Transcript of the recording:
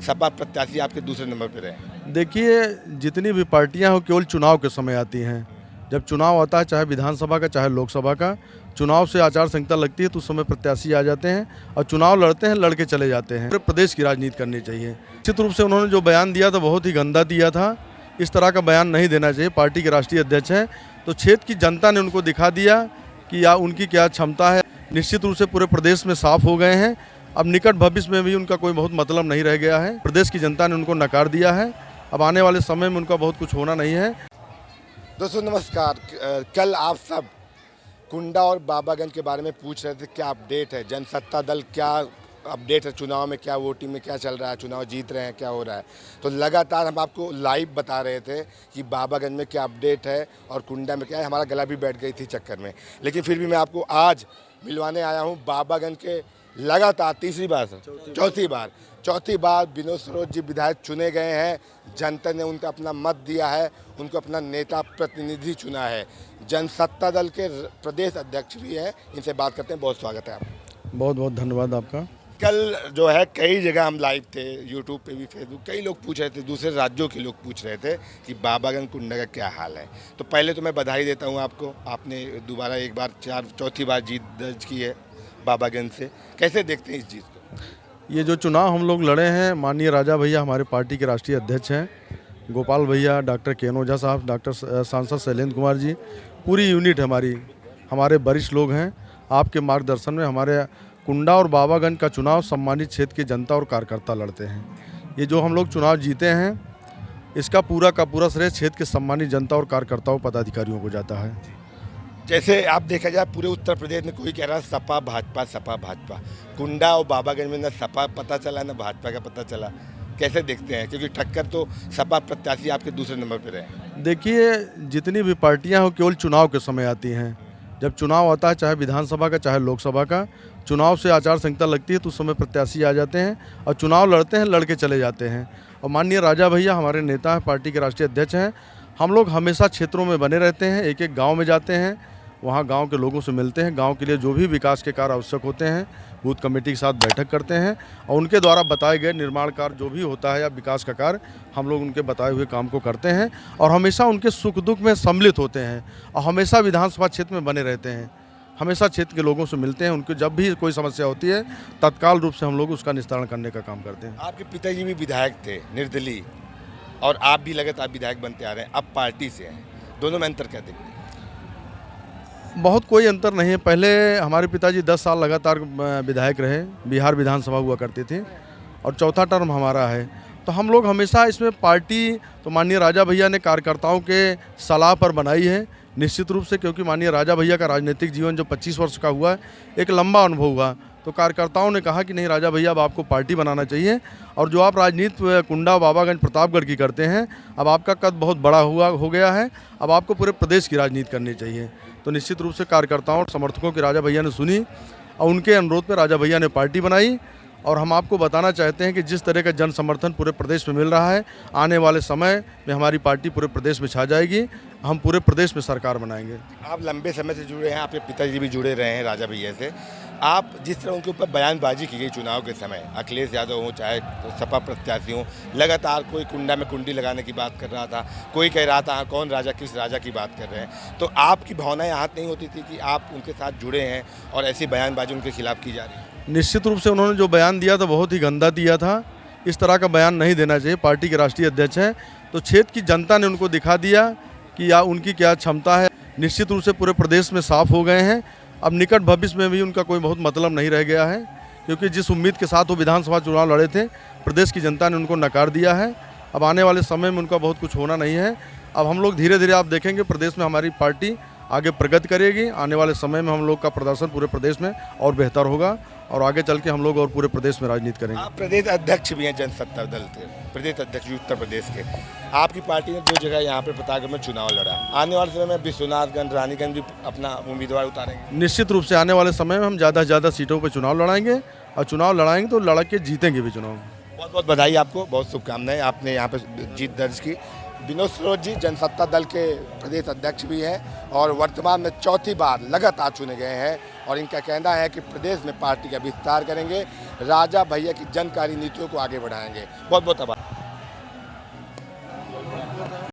सपा प्रत्याशी आपके दूसरे नंबर पे रहे? देखिए, जितनी भी पार्टियां हो केवल चुनाव के समय आती हैं। जब चुनाव आता है, चाहे विधानसभा का चाहे लोकसभा का, चुनाव से आचार संहिता लगती है तो उस समय प्रत्याशी आ जाते हैं और चुनाव लड़ते हैं, लड़के चले जाते हैं। पूरे प्रदेश की राजनीति करनी चाहिए। निश्चित रूप से उन्होंने जो बयान दिया था बहुत ही गंदा दिया था। इस तरह का बयान नहीं देना चाहिए। पार्टी के राष्ट्रीय अध्यक्ष हैं तो क्षेत्र की जनता ने उनको दिखा दिया कि उनकी क्या क्षमता है। निश्चित रूप से पूरे प्रदेश में साफ हो गए हैं। अब निकट भविष्य में भी उनका कोई बहुत मतलब नहीं रह गया है। प्रदेश की जनता ने उनको नकार दिया है। अब आने वाले समय में उनका बहुत कुछ होना नहीं है। दोस्तों नमस्कार। कल आप सब कुंडा और बाबागंज के बारे में पूछ रहे थे, क्या अपडेट है, जनसत्ता दल क्या अपडेट है, चुनाव में क्या वोटिंग में क्या चल रहा है, चुनाव जीत रहे हैं, क्या हो रहा है। तो लगातार हम आपको लाइव बता रहे थे कि बाबागंज में क्या अपडेट है और कुंडा में क्या है। हमारा गला भी बैठ गई थी चक्कर में, लेकिन फिर भी मैं आपको आज मिलवाने आया हूँ बाबागंज के लगातार चौथी बार विनोद सरोज जी विधायक चुने गए हैं। जनता ने उनको अपना मत दिया है, उनको अपना नेता प्रतिनिधि चुना है। जनसत्ता दल के प्रदेश अध्यक्ष भी हैं, इनसे बात करते हैं। बहुत स्वागत है आपका। बहुत बहुत धन्यवाद आपका। कल जो है कई जगह हम लाइव थे, यूट्यूब पे भी, फेसबुक, कई लोग पूछ रहे थे, दूसरे राज्यों के लोग पूछ रहे थे कि बाबागंज कुंडा का क्या हाल है। तो पहले तो मैं बधाई देता हूँ आपको, आपने दोबारा एक बार चौथी बार जीत दर्ज की है बाबागंज से। कैसे देखते हैं इस जीत को? ये जो चुनाव हम लोग लड़े हैं, माननीय राजा भैया हमारे पार्टी के राष्ट्रीय अध्यक्ष हैं, गोपाल भैया, डॉक्टर केन ओझा साहब, डॉक्टर सांसद शैलेंद्र कुमार जी, पूरी यूनिट हमारे वरिष्ठ लोग हैं। आपके मार्गदर्शन में हमारे कुंडा और बाबागंज का चुनाव सम्मानित क्षेत्र की जनता और कार्यकर्ता लड़ते हैं। ये जो हम लोग चुनाव जीते हैं, इसका पूरा का पूरा श्रेय क्षेत्र के सम्मानित जनता और कार्यकर्ताओं पदाधिकारियों को जाता है। जैसे आप देखा जाए पूरे उत्तर प्रदेश में कोई कह रहा है सपा भाजपा, कुंडा और बाबागंज में न सपा पता चला न भाजपा का पता चला। कैसे देखते हैं, क्योंकि टक्कर तो सपा प्रत्याशी आपके दूसरे नंबर पे रहे? देखिए, जितनी भी पार्टियां हो केवल चुनाव के समय आती हैं। जब चुनाव आता है, चाहे विधानसभा का चाहे लोकसभा का, चुनाव से आचार संहिता लगती है तो उस समय प्रत्याशी आ जाते हैं और चुनाव लड़ते हैं, लड़के चले जाते हैं। और माननीय राजा भैया हमारे नेता हैं, पार्टी के राष्ट्रीय अध्यक्ष हैं। हम लोग हमेशा क्षेत्रों में बने रहते हैं, एक एक गाँव में जाते हैं, वहाँ गांव के लोगों से मिलते हैं, गांव के लिए जो भी विकास के कार्य आवश्यक होते हैं बूथ कमेटी के साथ बैठक करते हैं और उनके द्वारा बताए गए निर्माण कार्य जो भी होता है या विकास का कार्य, हम लोग उनके बताए हुए काम को करते हैं और हमेशा उनके सुख दुख में सम्मिलित होते हैं और हमेशा विधानसभा क्षेत्र में बने रहते हैं। हमेशा क्षेत्र के लोगों से मिलते हैं, उनकी जब भी कोई समस्या होती है तत्काल रूप से हम लोग उसका निस्तारण करने का काम करते हैं। आपके पिताजी भी विधायक थे निर्दलीय, और आप भी लगातार विधायक बनते आ रहे हैं, अब पार्टी से हैं, दोनों में अंतर क्या देखते हैं? बहुत कोई अंतर नहीं है। पहले हमारे पिताजी 10 साल लगातार विधायक रहे, बिहार विधानसभा हुआ करते थे और चौथा टर्म हमारा है। तो हम लोग हमेशा इसमें पार्टी तो माननीय राजा भैया ने कार्यकर्ताओं के सलाह पर बनाई है निश्चित रूप से, क्योंकि माननीय राजा भैया का राजनीतिक जीवन जो 25 वर्ष का हुआ है, एक लंबा अनुभव हुआ। तो कार्यकर्ताओं ने कहा कि नहीं राजा भैया, अब आपको पार्टी बनाना चाहिए और जो आप राजनीति कुंडा बाबागंज प्रतापगढ़ की करते हैं, अब आपका कद बहुत बड़ा हो गया है, अब आपको पूरे प्रदेश की राजनीति करनी चाहिए। तो निश्चित रूप से कार्यकर्ताओं और समर्थकों की राजा भैया ने सुनी और उनके अनुरोध पर राजा भैया ने पार्टी बनाई। और हम आपको बताना चाहते हैं कि जिस तरह का जन समर्थन पूरे प्रदेश में मिल रहा है, आने वाले समय में हमारी पार्टी पूरे प्रदेश में छा जाएगी। हम पूरे प्रदेश में सरकार बनाएंगे। आप लंबे समय से जुड़े हैं, आपके पिताजी भी जुड़े रहे हैं राजा भैया से। आप जिस तरह उनके ऊपर बयानबाजी की गई चुनाव के समय, अखिलेश यादव हो चाहे सपा प्रत्याशी हो, लगातार कोई कुंडा में कुंडी लगाने की बात कर रहा था, कोई कह रहा था कौन राजा किस राजा की बात कर रहे हैं। तो आपकी भावनाएं आहत नहीं होती थी कि आप उनके साथ जुड़े हैं और ऐसी बयानबाजी उनके खिलाफ की जा रही है? निश्चित रूप से उन्होंने जो बयान दिया था बहुत ही गंदा दिया था। इस तरह का बयान नहीं देना चाहिए। पार्टी के राष्ट्रीय अध्यक्ष हैं तो क्षेत्र की जनता ने उनको दिखा दिया कि उनकी क्या क्षमता है। निश्चित रूप से पूरे प्रदेश में साफ हो गए हैं। अब निकट भविष्य में भी उनका कोई बहुत मतलब नहीं रह गया है, क्योंकि जिस उम्मीद के साथ वो विधानसभा चुनाव लड़े थे, प्रदेश की जनता ने उनको नकार दिया है। अब आने वाले समय में उनका बहुत कुछ होना नहीं है। अब हम लोग धीरे धीरे आप देखेंगे प्रदेश में हमारी पार्टी आगे प्रगति करेगी। आने वाले समय में हम लोग का प्रदर्शन पूरे प्रदेश में और बेहतर होगा और आगे चल के हम लोग और पूरे प्रदेश में राजनीति करेंगे। आप प्रदेश अध्यक्ष भी हैं जनसत्ता दल के, प्रदेश अध्यक्ष उत्तर प्रदेश के। आपकी पार्टी ने 2 जगह यहाँ पे प्रतापगढ़ में चुनाव लड़ा। आने वाले समय में विश्वनाथगंज, रानीगंज भी अपना उम्मीदवार उतारेंगे? निश्चित रूप से आने वाले समय में हम ज़्यादा से ज़्यादा सीटों पर चुनाव लड़ाएंगे और चुनाव लड़ाएंगे तो लड़ के जीतेंगे भी चुनाव। बहुत बहुत बधाई आपको, बहुत शुभकामनाएं, आपने यहाँ पे जीत दर्ज की। विनोद सरोज जी जनसत्ता दल के प्रदेश अध्यक्ष भी हैं और वर्तमान में चौथी बार लगातार चुने गए हैं और इनका कहना है कि प्रदेश में पार्टी का विस्तार करेंगे, राजा भैया की जनकारी नीतियों को आगे बढ़ाएंगे। बहुत बहुत आभार।